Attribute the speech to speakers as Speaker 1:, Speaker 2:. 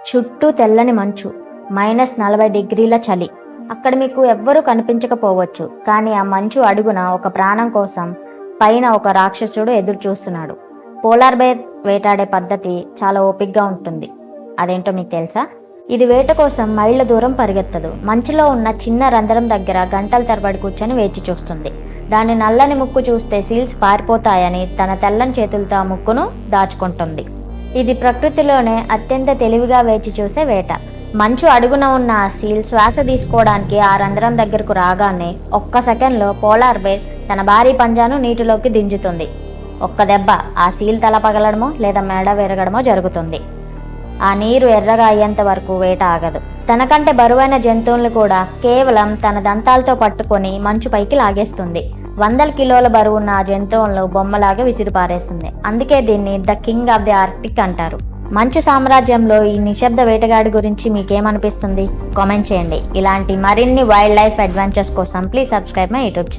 Speaker 1: చుట్టూ తెల్లని మంచు, -40 డిగ్రీల చలి. అక్కడ మీకు ఎవ్వరూ కనిపించకపోవచ్చు, కానీ ఆ మంచు అడుగున ఒక ప్రాణం కోసం పైన ఒక రాక్షసుడు ఎదురు చూస్తున్నాడు. పోలార్ బేర్ వేటాడే పద్ధతి చాలా ఓపిగ్గా ఉంటుంది. అదేంటో మీకు తెలుసా? ఇది వేట కోసం మైళ్ళ దూరం పరిగెత్తదు. మంచులో ఉన్న చిన్న రంధ్రం దగ్గర గంటల తరబడి కూర్చొని వేచి చూస్తుంది. దాని నల్లని ముక్కు చూస్తే సీల్స్ పారిపోతాయని తన తెల్లని చేతులతో ఆ ముక్కును దాచుకుంటుంది. ఇది ప్రకృతిలోనే అత్యంత తెలివిగా వేచి చూసే వేట. మంచు అడుగున ఉన్న ఆ సీల్ శ్వాస తీసుకోవడానికి ఆ రంధ్రం దగ్గరకు రాగానే ఒక్క సెకండ్లో పోలార్ బేర్ తన భారీ పంజాను నీటిలోకి దించుతుంది. ఒక్క దెబ్బ ఆ సీల్ తల పగలడమో లేదా మెడ విరగడమో జరుగుతుంది. ఆ నీరు ఎర్రగా అయ్యేంత వరకు వేట ఆగదు. తనకంటే బరువైన జంతువులను కూడా కేవలం తన దంతాలతో పట్టుకొని మంచు పైకి లాగేస్తుంది. 100 కిలోల బరువున్న ఆ జంతువులను బొమ్మలాగా విసిరిపారేస్తుంది. అందుకే దీన్ని the king of the Arctic అంటారు. మంచు సామ్రాజ్యంలో ఈ నిశ్శబ్ద వేటగాడి గురించి మీకేమనిపిస్తుంది? కామెంట్ చేయండి. ఇలాంటి మరిన్ని వైల్డ్ లైఫ్ అడ్వెంచర్స్ కోసం please subscribe my YouTube channel.